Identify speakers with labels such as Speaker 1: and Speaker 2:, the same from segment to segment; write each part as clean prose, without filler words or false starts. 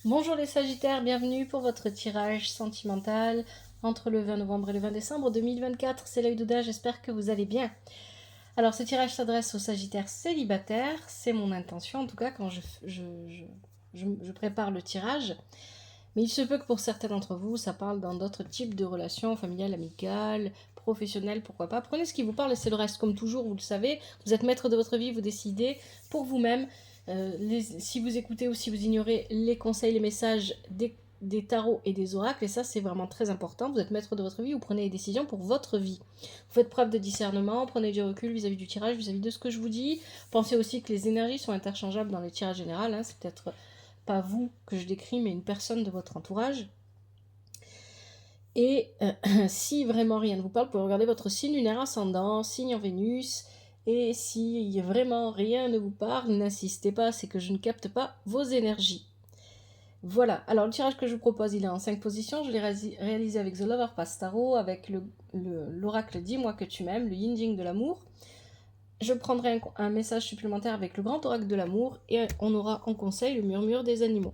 Speaker 1: Bonjour les Sagittaires, bienvenue pour votre tirage sentimental entre le 20 novembre et le 20 décembre 2024. C'est l'œil d'Ouda, j'espère que vous allez bien. Alors ce tirage s'adresse aux Sagittaires célibataires, c'est mon intention en tout cas quand je prépare le tirage. Mais il se peut que pour certains d'entre vous, ça parle dans d'autres types de relations, familiales, amicales, professionnelles, pourquoi pas. Prenez ce qui vous parle et c'est le reste. Comme toujours, vous le savez, vous êtes maître de votre vie, vous décidez pour vous-même. Si vous écoutez ou si vous ignorez les conseils, les messages des tarots et des oracles, et ça c'est vraiment très important, vous êtes maître de votre vie, vous prenez des décisions pour votre vie. Vous faites preuve de discernement, prenez du recul vis-à-vis du tirage, vis-à-vis de ce que je vous dis. Pensez aussi que les énergies sont interchangeables dans les tirages généraux, hein, c'est peut-être pas vous que je décris, mais une personne de votre entourage. Et si vraiment rien ne vous parle, vous pouvez regarder votre signe lunaire ascendant, signe en Vénus. Et si vraiment rien ne vous parle, n'insistez pas, c'est que je ne capte pas vos énergies. Voilà, alors le tirage que je vous propose, il est en 5 positions. Je l'ai réalisé avec The Lover Pass Tarot, avec l'oracle Dis-moi que tu m'aimes, le Yin Yang de l'amour. Je prendrai un message supplémentaire avec le grand oracle de l'amour et on aura en conseil le murmure des animaux.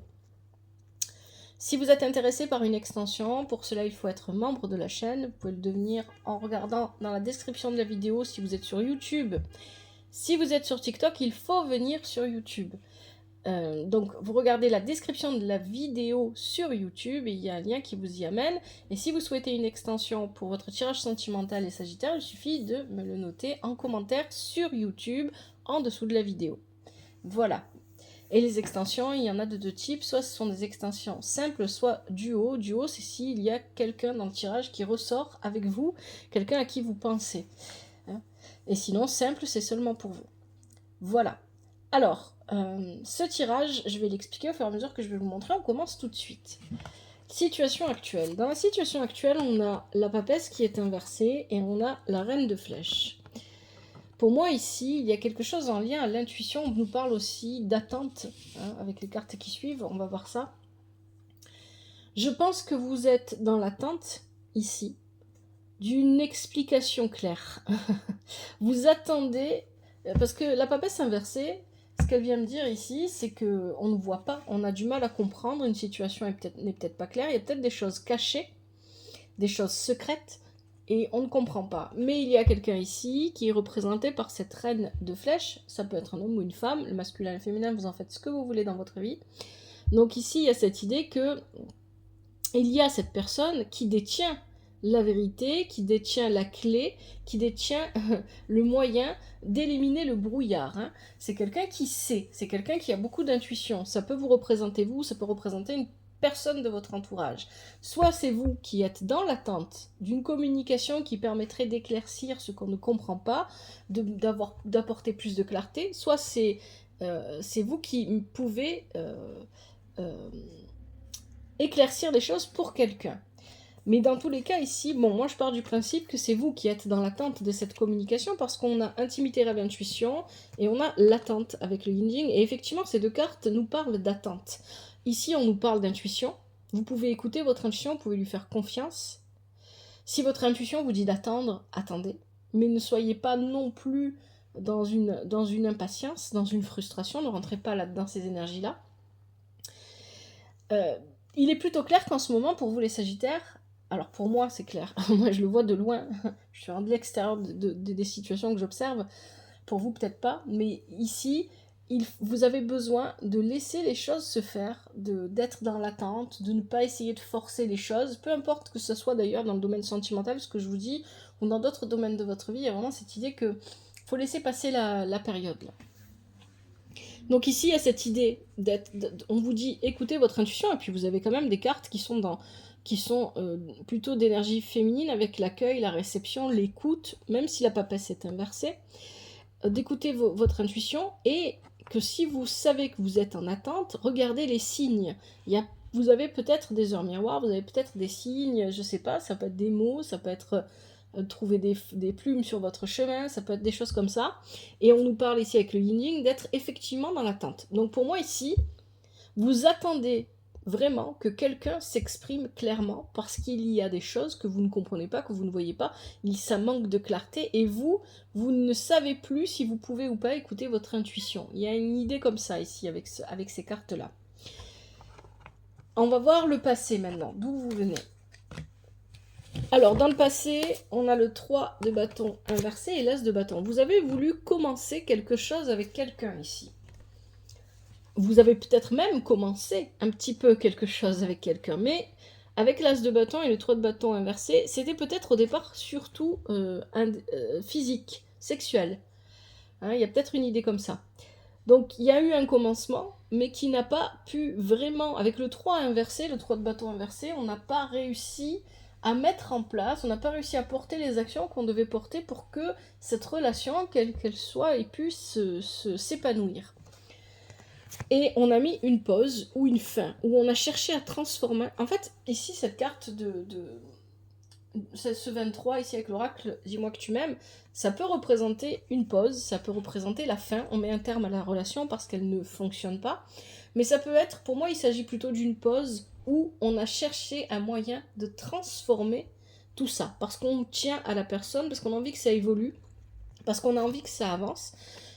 Speaker 1: Si vous êtes intéressé par une extension, pour cela il faut être membre de la chaîne. Vous pouvez le devenir en regardant dans la description de la vidéo si vous êtes sur YouTube. Si vous êtes sur TikTok, il faut venir sur YouTube. Donc vous regardez la description de la vidéo sur YouTube et il y a un lien qui vous y amène. Et si vous souhaitez une extension pour votre tirage sentimental et sagittaire, il suffit de me le noter en commentaire sur YouTube en dessous de la vidéo. Voilà. Et les extensions, il y en a de deux types. Soit ce sont des extensions simples, soit duo. Duo, c'est s'il y a quelqu'un dans le tirage qui ressort avec vous, quelqu'un à qui vous pensez. Et sinon, simple, c'est seulement pour vous. Voilà. Alors, ce tirage, je vais l'expliquer au fur et à mesure que je vais vous montrer. On commence tout de suite. Situation actuelle. Dans la situation actuelle, on a la papesse qui est inversée et on a la reine de flèches. Pour moi, ici, il y a quelque chose en lien à l'intuition. On nous parle aussi d'attente, hein, avec les cartes qui suivent, on va voir ça. Je pense que vous êtes dans l'attente, ici, d'une explication claire. Vous attendez, parce que la papesse inversée, ce qu'elle vient me dire ici, c'est qu'on ne voit pas, on a du mal à comprendre, une situation n'est peut-être pas claire, il y a peut-être des choses cachées, des choses secrètes, et on ne comprend pas. Mais il y a quelqu'un ici qui est représenté par cette reine de flèches, ça peut être un homme ou une femme, le masculin et le féminin, vous en faites ce que vous voulez dans votre vie. Donc ici, il y a cette idée que il y a cette personne qui détient la vérité, qui détient la clé, qui détient le moyen d'éliminer le brouillard. Hein. C'est quelqu'un qui sait, c'est quelqu'un qui a beaucoup d'intuition. Ça peut vous représenter vous, ça peut représenter une personne de votre entourage. Soit c'est vous qui êtes dans l'attente d'une communication qui permettrait d'éclaircir ce qu'on ne comprend pas, d'apporter plus de clarté, soit c'est vous qui pouvez éclaircir les choses pour quelqu'un. Mais dans tous les cas ici, bon, moi je pars du principe que c'est vous qui êtes dans l'attente de cette communication parce qu'on a intimité, rêve, intuition et on a l'attente avec le yin yang. Et effectivement, ces deux cartes nous parlent d'attente. Ici, on nous parle d'intuition. Vous pouvez écouter votre intuition, vous pouvez lui faire confiance. Si votre intuition vous dit d'attendre, attendez. Mais ne soyez pas non plus dans une impatience, dans une frustration. Ne rentrez pas là dans ces énergies-là. Il est plutôt clair qu'en ce moment, pour vous les Sagittaires, alors pour moi c'est clair, moi je le vois de loin, je suis de l'extérieur des situations que j'observe, pour vous peut-être pas, mais ici, vous avez besoin de laisser les choses se faire, d'être dans l'attente, de ne pas essayer de forcer les choses, peu importe que ce soit d'ailleurs dans le domaine sentimental, ce que je vous dis, ou dans d'autres domaines de votre vie, il y a vraiment cette idée que faut laisser passer la période là. Donc ici, il y a cette idée on vous dit écoutez votre intuition, et puis vous avez quand même des cartes qui sont plutôt d'énergie féminine avec l'accueil, la réception, l'écoute, même si la papesse est inversée, d'écouter votre intuition et que si vous savez que vous êtes en attente, regardez les signes. Vous avez peut-être des heures miroirs, vous avez peut-être des signes, je sais pas, ça peut être des mots, ça peut être trouver des plumes sur votre chemin, ça peut être des choses comme ça. Et on nous parle ici avec le yin yang d'être effectivement dans l'attente. Donc pour moi ici, vous attendez vraiment que quelqu'un s'exprime clairement parce qu'il y a des choses que vous ne comprenez pas, que vous ne voyez pas, ça manque de clarté et vous ne savez plus si vous pouvez ou pas écouter votre intuition. Il y a une idée comme ça ici avec ces cartes-là. On va voir le passé maintenant, d'où vous venez. Alors, dans le passé, on a le 3 de bâton inversé et l'As de bâton. Vous avez voulu commencer quelque chose avec quelqu'un ici. Vous avez peut-être même commencé un petit peu quelque chose avec quelqu'un, mais avec l'As de bâton et le 3 de bâton inversé, c'était peut-être au départ surtout physique, sexuel. Hein, il y a peut-être une idée comme ça. Donc il y a eu un commencement, mais qui n'a pas pu vraiment, avec le 3 inversé, le 3 de bâton inversé, on n'a pas réussi à mettre en place, on n'a pas réussi à porter les actions qu'on devait porter pour que cette relation, quelle qu'elle soit, ait pu s'épanouir. Et on a mis une pause ou une fin, où on a cherché à transformer. En fait, ici, cette carte ce 23 ici avec l'oracle, dis-moi que tu m'aimes, ça peut représenter une pause, ça peut représenter la fin, on met un terme à la relation parce qu'elle ne fonctionne pas, mais ça peut être, pour moi il s'agit plutôt d'une pause où on a cherché un moyen de transformer tout ça, parce qu'on tient à la personne, parce qu'on a envie que ça évolue, parce qu'on a envie que ça avance,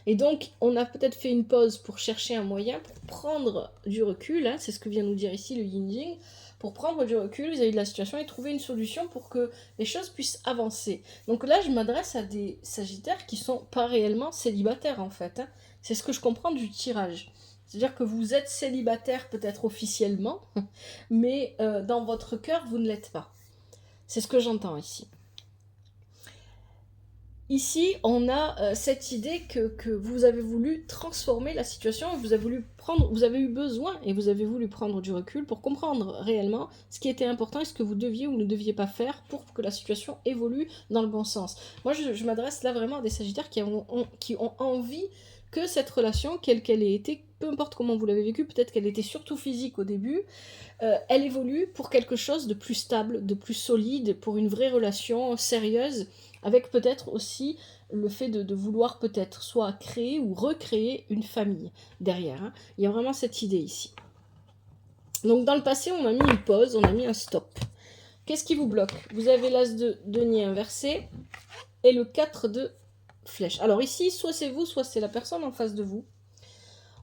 Speaker 1: et donc on a peut-être fait une pause pour chercher un moyen, pour prendre du recul, hein, c'est ce que vient nous dire ici le Yin-Jing, pour prendre du recul vis-à-vis de la situation et trouver une solution pour que les choses puissent avancer. Donc là, je m'adresse à des sagittaires qui sont pas réellement célibataires en fait. Hein. C'est ce que je comprends du tirage. C'est-à-dire que vous êtes célibataire peut-être officiellement, mais dans votre cœur, vous ne l'êtes pas. C'est ce que j'entends ici. Ici, on a cette idée que vous avez voulu transformer la situation, vous avez eu besoin et vous avez voulu prendre du recul pour comprendre réellement ce qui était important et ce que vous deviez ou ne deviez pas faire pour que la situation évolue dans le bon sens. Moi, je m'adresse là vraiment à des sagittaires qui ont envie que cette relation, quelle qu'elle ait été, peu importe comment vous l'avez vécue, peut-être qu'elle était surtout physique au début, elle évolue pour quelque chose de plus stable, de plus solide, pour une vraie relation sérieuse, avec peut-être aussi le fait de vouloir peut-être soit créer ou recréer une famille derrière. Hein. Il y a vraiment cette idée ici. Donc dans le passé, on a mis une pause, on a mis un stop. Qu'est-ce qui vous bloque? Vous avez l'As de denier inversé et le 4 de flèche. Alors ici, soit c'est vous, soit c'est la personne en face de vous.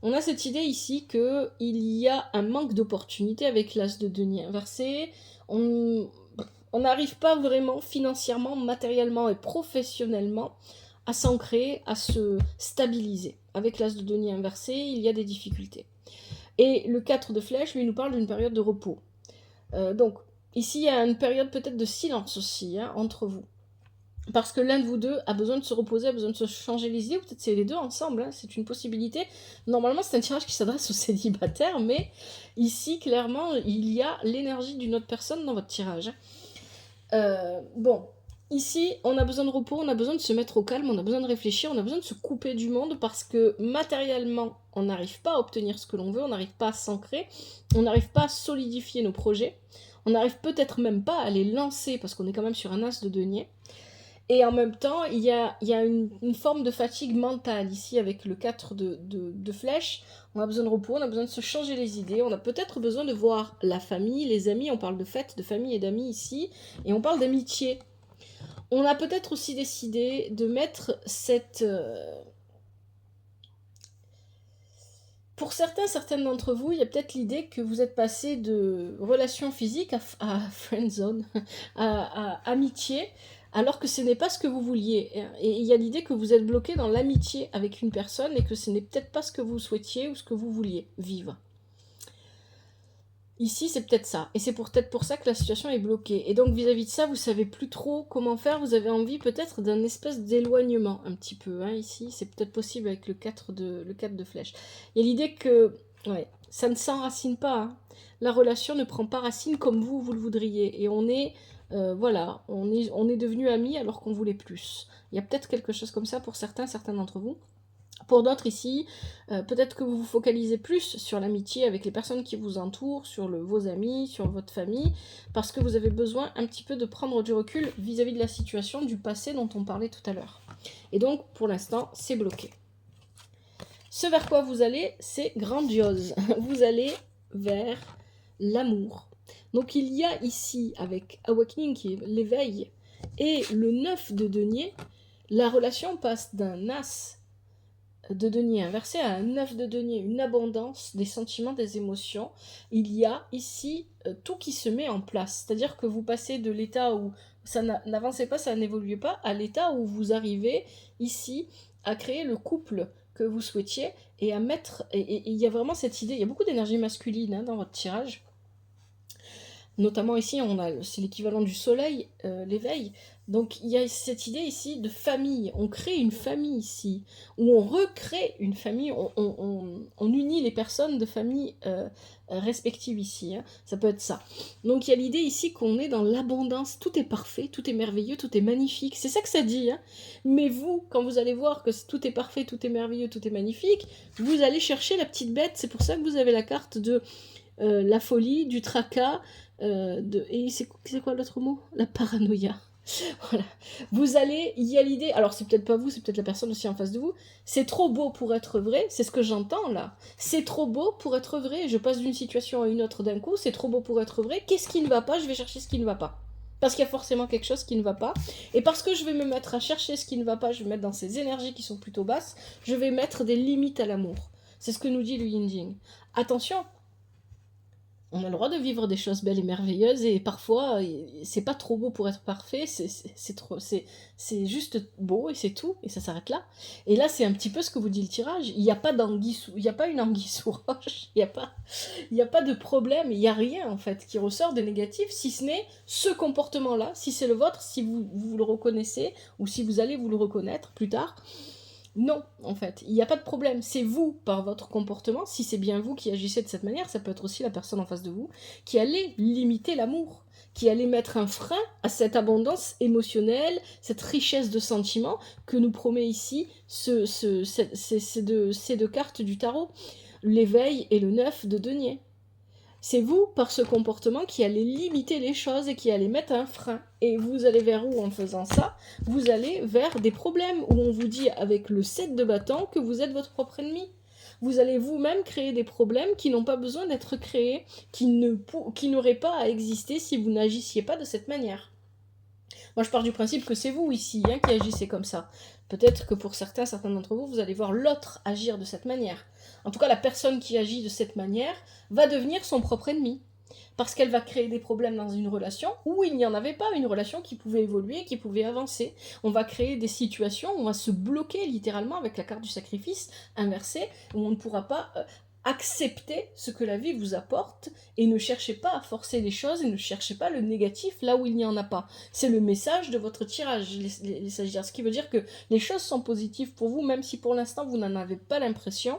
Speaker 1: On a cette idée ici qu'il y a un manque d'opportunité avec l'As de denier inversé. On n'arrive pas vraiment financièrement, matériellement et professionnellement à s'ancrer, à se stabiliser. Avec l'As de denier inversé, il y a des difficultés. Et le 4 de flèche, lui, nous parle d'une période de repos. Donc, ici, il y a une période peut-être de silence aussi, hein, entre vous. Parce que l'un de vous deux a besoin de se reposer, a besoin de se changer les idées, ou peut-être c'est les deux ensemble, hein, c'est une possibilité. Normalement, c'est un tirage qui s'adresse aux célibataires, mais ici, clairement, il y a l'énergie d'une autre personne dans votre tirage. Bon, ici, on a besoin de repos, on a besoin de se mettre au calme, on a besoin de réfléchir, on a besoin de se couper du monde parce que matériellement, on n'arrive pas à obtenir ce que l'on veut, on n'arrive pas à s'ancrer, on n'arrive pas à solidifier nos projets, on n'arrive peut-être même pas à les lancer parce qu'on est quand même sur un as de denier. Et en même temps, il y a une forme de fatigue mentale ici avec le 4 de flèche. On a besoin de repos, on a besoin de se changer les idées, on a peut-être besoin de voir la famille, les amis, on parle de fêtes, de famille et d'amis ici, et on parle d'amitié. On a peut-être aussi décidé de mettre cette... Pour certaines d'entre vous, il y a peut-être l'idée que vous êtes passé de relation physique à friendzone, à amitié, alors que ce n'est pas ce que vous vouliez. Et il y a l'idée que vous êtes bloqué dans l'amitié avec une personne et que ce n'est peut-être pas ce que vous souhaitiez ou ce que vous vouliez vivre. Ici, c'est peut-être ça. Et c'est peut-être pour ça que la situation est bloquée. Et donc, vis-à-vis de ça, vous savez plus trop comment faire. Vous avez envie peut-être d'un espèce d'éloignement, un petit peu. Hein, ici, c'est peut-être possible avec le 4 de flèche. Il y a l'idée que ça ne s'enracine pas. Hein. La relation ne prend pas racine comme vous le voudriez. Et on est devenus amis alors qu'on voulait plus. Il y a peut-être quelque chose comme ça pour certains d'entre vous. Pour d'autres ici, peut-être que vous vous focalisez plus sur l'amitié avec les personnes qui vous entourent, sur vos amis, sur votre famille, parce que vous avez besoin un petit peu de prendre du recul vis-à-vis de la situation du passé dont on parlait tout à l'heure. Et donc, pour l'instant, c'est bloqué. Ce vers quoi vous allez, c'est grandiose. Vous allez vers l'amour. Donc il y a ici, avec Awakening, qui est l'éveil, et le 9 de denier, la relation passe d'un as de denier inversé à un 9 de denier, une abondance des sentiments, des émotions. Il y a ici tout qui se met en place. C'est-à-dire que vous passez de l'état où ça n'avançait pas, ça n'évoluait pas, à l'état où vous arrivez ici à créer le couple que vous souhaitiez et à mettre... Et il y a vraiment cette idée, il y a beaucoup d'énergie masculine hein, dans votre tirage. Notamment ici, c'est l'équivalent du soleil, l'éveil. Donc il y a cette idée ici de famille. On crée une famille ici, où on recrée une famille, on unit les personnes de famille respectives ici. Hein. Ça peut être ça. Donc il y a l'idée ici qu'on est dans l'abondance. Tout est parfait, tout est merveilleux, tout est magnifique. C'est ça que ça dit. Hein. Mais vous, quand vous allez voir que tout est parfait, tout est merveilleux, tout est magnifique, vous allez chercher la petite bête. C'est pour ça que vous avez la carte de la folie, du tracas, et c'est quoi l'autre mot? La paranoïa. Voilà. Vous allez, il y a l'idée, alors c'est peut-être pas vous, c'est peut-être la personne aussi en face de vous, c'est trop beau pour être vrai, c'est ce que j'entends là. C'est trop beau pour être vrai, je passe d'une situation à une autre d'un coup, c'est trop beau pour être vrai, qu'est-ce qui ne va pas? Je vais chercher ce qui ne va pas. Parce qu'il y a forcément quelque chose qui ne va pas. Et parce que je vais me mettre à chercher ce qui ne va pas, je vais me mettre dans ces énergies qui sont plutôt basses, je vais mettre des limites à l'amour. C'est ce que nous dit le Yin Jing. Attention, on a le droit de vivre des choses belles et merveilleuses et parfois c'est pas trop beau pour être parfait, c'est juste beau et c'est tout et ça s'arrête là. Et là c'est un petit peu ce que vous dit le tirage. Il n'y a pas il y a pas une anguille sous roche, il y a pas de problème, il y a rien en fait qui ressort de négatif si ce n'est ce comportement là, si c'est le vôtre, si vous le reconnaissez ou si vous allez vous le reconnaître plus tard. Non, en fait, il n'y a pas de problème. C'est vous, par votre comportement, si c'est bien vous qui agissez de cette manière, ça peut être aussi la personne en face de vous, qui allait limiter l'amour, qui allait mettre un frein à cette abondance émotionnelle, cette richesse de sentiments que nous promet ici ces deux cartes du tarot, l'éveil et le 9 de denier. C'est vous, par ce comportement, qui allez limiter les choses et qui allez mettre un frein. Et vous allez vers où en faisant ça? Vous allez vers des problèmes où on vous dit avec le 7 de bâton que vous êtes votre propre ennemi. Vous allez vous-même créer des problèmes qui n'ont pas besoin d'être créés, qui n'auraient pas à exister si vous n'agissiez pas de cette manière. Moi, je pars du principe que c'est vous ici hein, qui agissez comme ça. Peut-être que pour certains d'entre vous, vous allez voir l'autre agir de cette manière. En tout cas, la personne qui agit de cette manière va devenir son propre ennemi. Parce qu'elle va créer des problèmes dans une relation où il n'y en avait pas, une relation qui pouvait évoluer, qui pouvait avancer. On va créer des situations où on va se bloquer littéralement avec la carte du sacrifice inversée, où on ne pourra pas acceptez ce que la vie vous apporte et ne cherchez pas à forcer les choses et ne cherchez pas le négatif là où il n'y en a pas. C'est le message de votre tirage, les Sagittaires. Ce qui veut dire que les choses sont positives pour vous, même si pour l'instant vous n'en avez pas l'impression.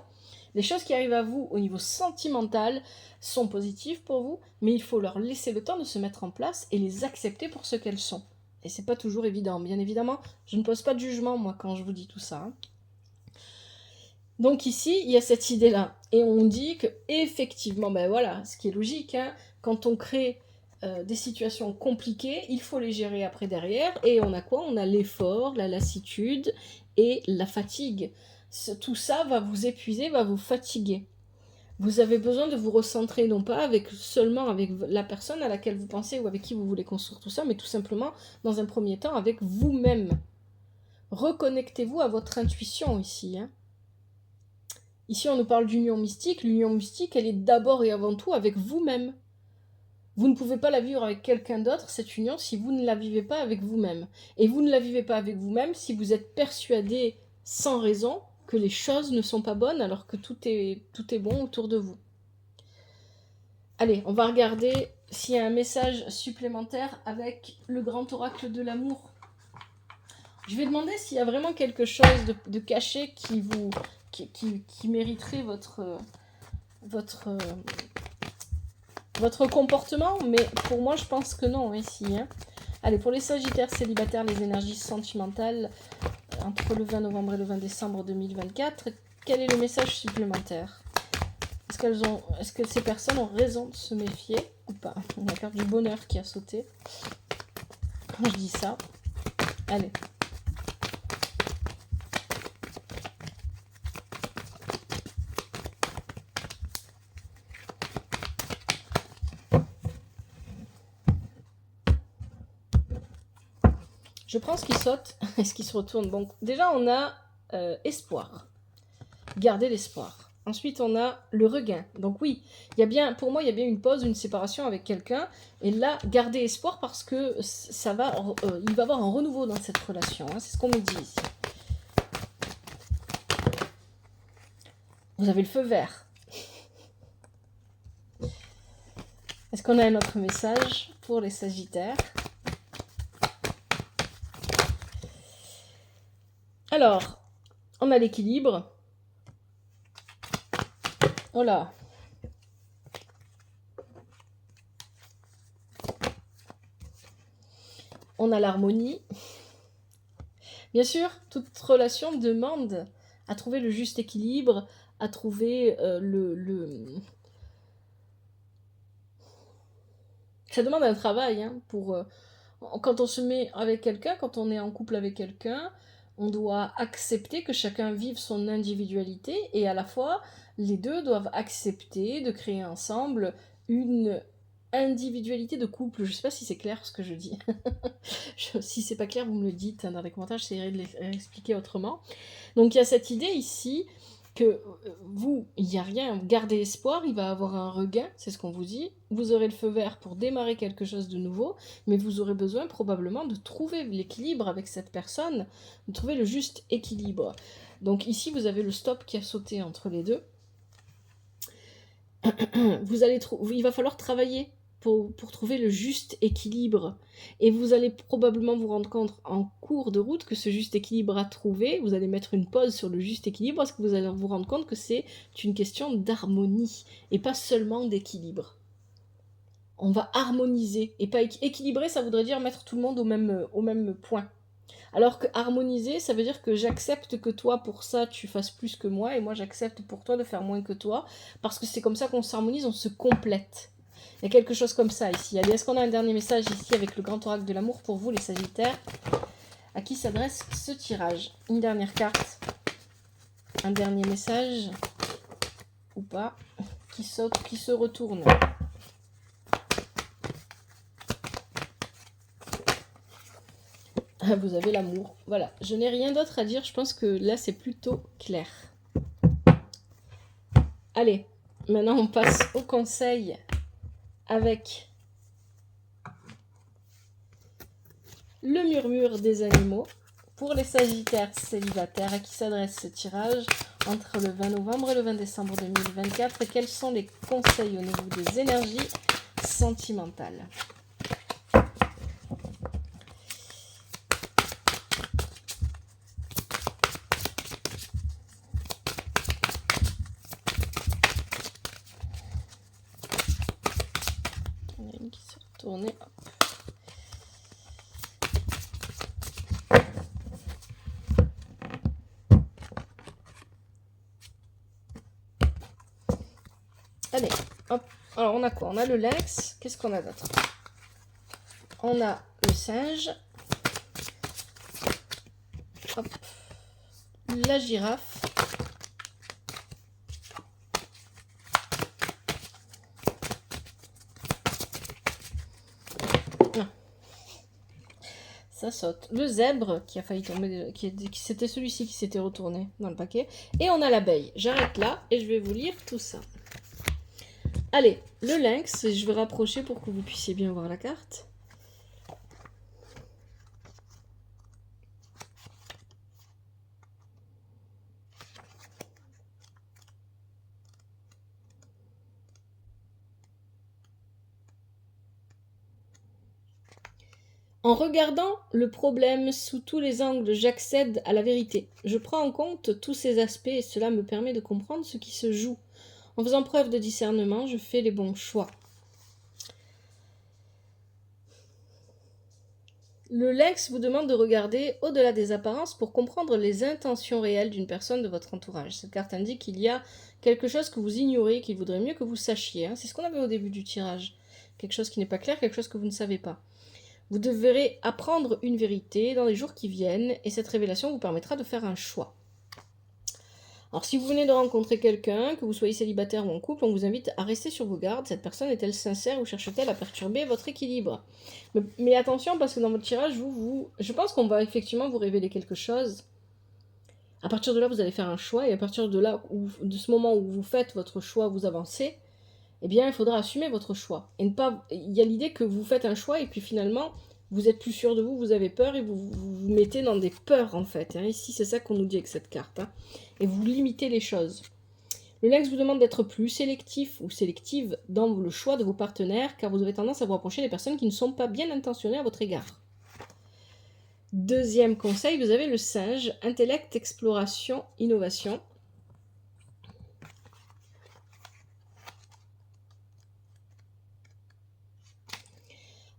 Speaker 1: Les choses qui arrivent à vous au niveau sentimental sont positives pour vous, mais il faut leur laisser le temps de se mettre en place et les accepter pour ce qu'elles sont. Et c'est pas toujours évident, bien évidemment. Je ne pose pas de jugement, moi, quand je vous dis tout ça. Hein. Donc ici, il y a cette idée-là. Et on dit que effectivement, ben voilà, ce qui est logique, hein, quand on crée des situations compliquées, il faut les gérer après derrière. Et on a quoi? On a l'effort, la lassitude et la fatigue. Tout ça va vous épuiser, va vous fatiguer. Vous avez besoin de vous recentrer, non pas seulement avec la personne à laquelle vous pensez ou avec qui vous voulez construire tout ça, mais tout simplement, dans un premier temps, avec vous-même. Reconnectez-vous à votre intuition ici, hein. Ici, on nous parle d'union mystique. L'union mystique, elle est d'abord et avant tout avec vous-même. Vous ne pouvez pas la vivre avec quelqu'un d'autre, cette union, si vous ne la vivez pas avec vous-même. Et vous ne la vivez pas avec vous-même si vous êtes persuadé, sans raison, que les choses ne sont pas bonnes alors que tout est bon autour de vous. Allez, on va regarder s'il y a un message supplémentaire avec le grand oracle de l'amour. Je vais demander s'il y a vraiment quelque chose de caché qui mériterait votre comportement, mais pour moi, je pense que non, ici. Hein. Allez, pour les Sagittaires célibataires, les énergies sentimentales entre le 20 novembre et le 20 décembre 2024, quel est le message supplémentaire? Est-ce que ces personnes ont raison de se méfier ou pas? On a la carte du bonheur qui a sauté quand je dis ça. Allez. Je prends ce qui saute et ce qui se retourne. Donc déjà, on a espoir. Gardez l'espoir. Ensuite, on a le regain. Donc oui, il y a bien, pour moi, il y a bien une pause, une séparation avec quelqu'un. Et là, gardez espoir parce que il va y avoir un renouveau dans cette relation. Hein, c'est ce qu'on me dit ici. Vous avez le feu vert. Est-ce qu'on a un autre message pour les Sagittaires? Alors, on a l'équilibre. Voilà. On a l'harmonie. Bien sûr, toute relation demande à trouver le juste équilibre, à trouver Ça demande un travail, hein, quand on se met avec quelqu'un, quand on est en couple avec quelqu'un, on doit accepter que chacun vive son individualité et à la fois, les deux doivent accepter de créer ensemble une individualité de couple. Je ne sais pas si c'est clair ce que je dis. Si c'est pas clair, vous me le dites dans les commentaires, j'essaierai de l'expliquer autrement. Donc il y a cette idée ici que vous, il n'y a rien, gardez espoir, il va avoir un regain, c'est ce qu'on vous dit. Vous aurez le feu vert pour démarrer quelque chose de nouveau, mais vous aurez besoin probablement de trouver l'équilibre avec cette personne, de trouver le juste équilibre. Donc ici, vous avez le stop qui a sauté entre les deux. Il va falloir travailler pour trouver le juste équilibre. Et vous allez probablement vous rendre compte en cours de route que ce juste équilibre à trouver, vous allez mettre une pause sur le juste équilibre parce que vous allez vous rendre compte que c'est une question d'harmonie et pas seulement d'équilibre. On va harmoniser et pas équilibrer, ça voudrait dire mettre tout le monde au même point. Alors que harmoniser, ça veut dire que j'accepte que toi, pour ça, tu fasses plus que moi, et moi, j'accepte pour toi de faire moins que toi, parce que c'est comme ça qu'on s'harmonise, on se complète. Il y a quelque chose comme ça ici. Allez, est-ce qu'on a un dernier message ici avec le grand oracle de l'amour pour vous, les Sagittaires? À qui s'adresse ce tirage? Une dernière carte. Un dernier message. Ou pas. Qui saute, qui se retourne. Vous avez l'amour. Voilà, je n'ai rien d'autre à dire, je pense que là c'est plutôt clair. Allez, maintenant on passe au conseil avec le murmure des animaux pour les Sagittaires célibataires à qui s'adresse ce tirage entre le 20 novembre et le 20 décembre 2024. Et quels sont les conseils au niveau des énergies sentimentales? On a une qui s'est retournée. Allez, hop. Alors, on a quoi? On a le lynx. Qu'est-ce qu'on a d'autre? On a le singe. Hop. La girafe. Non. Ça saute. Le zèbre qui a failli tomber, c'était celui-ci qui s'était retourné dans le paquet. Et on a l'abeille. J'arrête là et je vais vous lire tout ça. Allez, le lynx, je vais rapprocher pour que vous puissiez bien voir la carte. En regardant le problème sous tous les angles, j'accède à la vérité. Je prends en compte tous ces aspects et cela me permet de comprendre ce qui se joue. En faisant preuve de discernement, je fais les bons choix. Le Lex vous demande de regarder au-delà des apparences pour comprendre les intentions réelles d'une personne de votre entourage. Cette carte indique qu'il y a quelque chose que vous ignorez, qu'il vaudrait mieux que vous sachiez. C'est ce qu'on avait au début du tirage. Quelque chose qui n'est pas clair, quelque chose que vous ne savez pas. Vous devrez apprendre une vérité dans les jours qui viennent et cette révélation vous permettra de faire un choix. Alors si vous venez de rencontrer quelqu'un, que vous soyez célibataire ou en couple, on vous invite à rester sur vos gardes. Cette personne est-elle sincère ou cherche-t-elle à perturber votre équilibre? Mais attention parce que dans votre tirage, je pense qu'on va effectivement vous révéler quelque chose. À partir de là, vous allez faire un choix, et à partir de là, de ce moment où vous faites votre choix, vous avancez, eh bien, il faudra assumer votre choix. Et ne pas, il y a l'idée que vous faites un choix, et puis finalement, vous êtes plus sûr de vous, vous avez peur, et vous mettez dans des peurs, en fait. Hein. Ici, c'est ça qu'on nous dit avec cette carte. Hein. Et vous limitez les choses. Le Lex vous demande d'être plus sélectif ou sélective dans le choix de vos partenaires, car vous avez tendance à vous rapprocher des personnes qui ne sont pas bien intentionnées à votre égard. Deuxième conseil, vous avez le singe, intellect, exploration, innovation.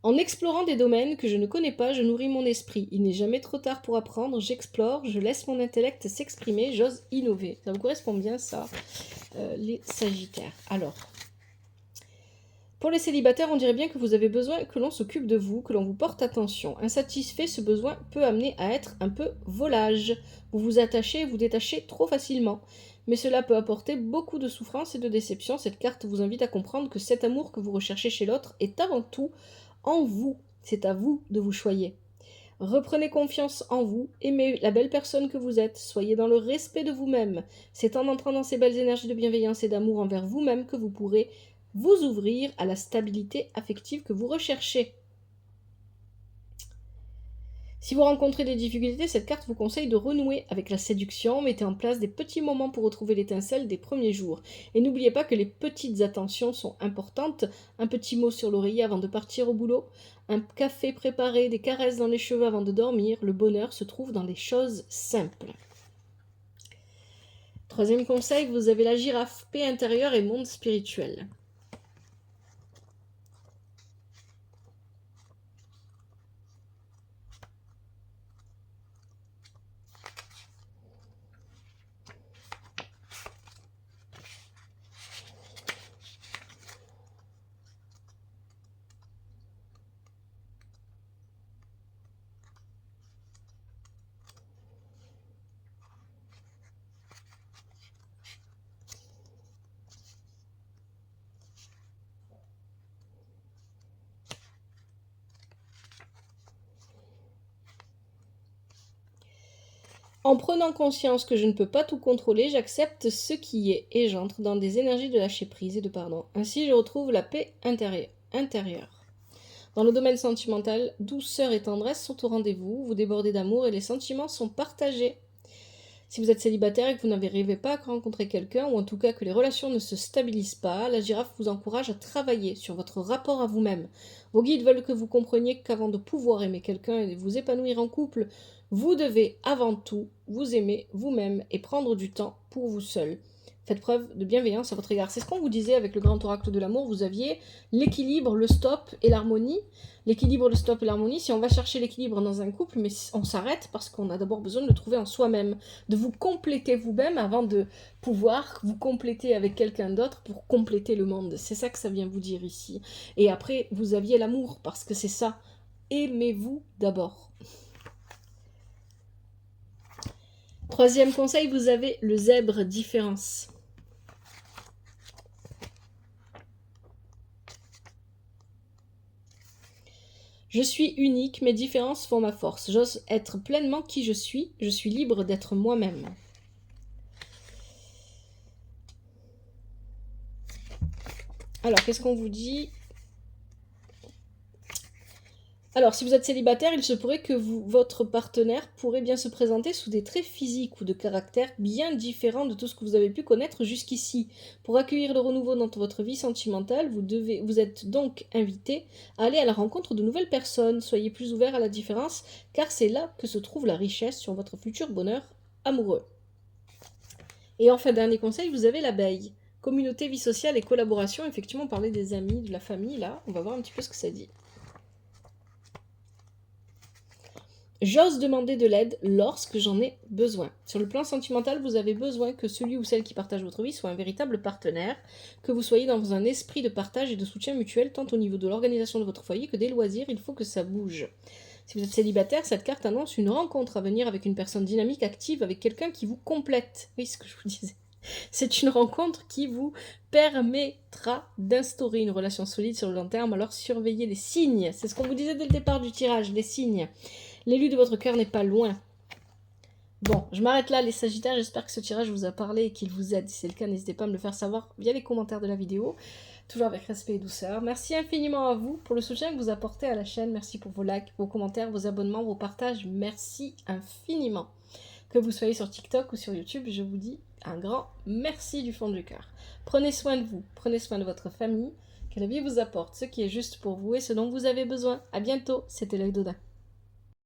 Speaker 1: En explorant des domaines que je ne connais pas, je nourris mon esprit. Il n'est jamais trop tard pour apprendre, j'explore, je laisse mon intellect s'exprimer, j'ose innover. Ça vous correspond bien ça, les sagittaires. Alors, pour les célibataires, on dirait bien que vous avez besoin que l'on s'occupe de vous, que l'on vous porte attention. Insatisfait, ce besoin peut amener à être un peu volage. Vous vous attachez et vous détachez trop facilement. Mais cela peut apporter beaucoup de souffrance et de déception. Cette carte vous invite à comprendre que cet amour que vous recherchez chez l'autre est avant tout en vous. C'est à vous de vous choyer. Reprenez confiance en vous, aimez la belle personne que vous êtes, soyez dans le respect de vous-même. C'est en entrant dans ces belles énergies de bienveillance et d'amour envers vous-même que vous pourrez vous ouvrir à la stabilité affective que vous recherchez. Si vous rencontrez des difficultés, cette carte vous conseille de renouer avec la séduction. Mettez en place des petits moments pour retrouver l'étincelle des premiers jours. Et n'oubliez pas que les petites attentions sont importantes. Un petit mot sur l'oreiller avant de partir au boulot, un café préparé, des caresses dans les cheveux avant de dormir. Le bonheur se trouve dans les choses simples. Troisième conseil, vous avez la girafe, paix intérieure et monde spirituel. En prenant conscience que je ne peux pas tout contrôler, j'accepte ce qui est et j'entre dans des énergies de lâcher prise et de pardon. Ainsi, je retrouve la paix intérieure. Dans le domaine sentimental, douceur et tendresse sont au rendez-vous, vous débordez d'amour et les sentiments sont partagés. Si vous êtes célibataire et que vous n'arrivez pas à rencontrer quelqu'un, ou en tout cas que les relations ne se stabilisent pas, la girafe vous encourage à travailler sur votre rapport à vous-même. Vos guides veulent que vous compreniez qu'avant de pouvoir aimer quelqu'un et de vous épanouir en couple, vous devez avant tout vous aimer vous-même et prendre du temps pour vous seul. Faites preuve de bienveillance à votre égard. C'est ce qu'on vous disait avec le grand oracle de l'amour. Vous aviez l'équilibre, le stop et l'harmonie. L'équilibre, le stop et l'harmonie, si on va chercher l'équilibre dans un couple, mais on s'arrête parce qu'on a d'abord besoin de le trouver en soi-même, de vous compléter vous-même avant de pouvoir vous compléter avec quelqu'un d'autre pour compléter le monde. C'est ça que ça vient vous dire ici. Et après, vous aviez l'amour, parce que c'est ça. Aimez-vous d'abord. Troisième conseil, vous avez le zèbre différence. Je suis unique, mes différences font ma force. J'ose être pleinement qui je suis libre d'être moi-même. Alors, qu'est-ce qu'on vous dit ? Alors, si vous êtes célibataire, il se pourrait que votre partenaire pourrait bien se présenter sous des traits physiques ou de caractère bien différents de tout ce que vous avez pu connaître jusqu'ici. Pour accueillir le renouveau dans votre vie sentimentale, vous êtes donc invité à aller à la rencontre de nouvelles personnes. Soyez plus ouvert à la différence, car c'est là que se trouve la richesse sur votre futur bonheur amoureux. Et enfin, dernier conseil, vous avez l'abeille. Communauté, vie sociale et collaboration. Effectivement, on parlait des amis, de la famille, là. On va voir un petit peu ce que ça dit. J'ose demander de l'aide lorsque j'en ai besoin. Sur le plan sentimental, vous avez besoin que celui ou celle qui partage votre vie soit un véritable partenaire, que vous soyez dans un esprit de partage et de soutien mutuel, tant au niveau de l'organisation de votre foyer que des loisirs, il faut que ça bouge. Si vous êtes célibataire, cette carte annonce une rencontre à venir avec une personne dynamique, active, avec quelqu'un qui vous complète. Oui, ce que je vous disais. C'est une rencontre qui vous permettra d'instaurer une relation solide sur le long terme, alors surveillez les signes. C'est ce qu'on vous disait dès le départ du tirage, les signes. L'élu de votre cœur n'est pas loin. Bon, je m'arrête là les Sagittaires, j'espère que ce tirage vous a parlé et qu'il vous aide. Si c'est le cas, n'hésitez pas à me le faire savoir via les commentaires de la vidéo, toujours avec respect et douceur. Merci infiniment à vous pour le soutien que vous apportez à la chaîne, merci pour vos likes, vos commentaires, vos abonnements, vos partages, merci infiniment. Que vous soyez sur TikTok ou sur YouTube, je vous dis un grand merci du fond du cœur. Prenez soin de vous, prenez soin de votre famille, que la vie vous apporte ce qui est juste pour vous et ce dont vous avez besoin. À bientôt, c'était l'œil d'Odin.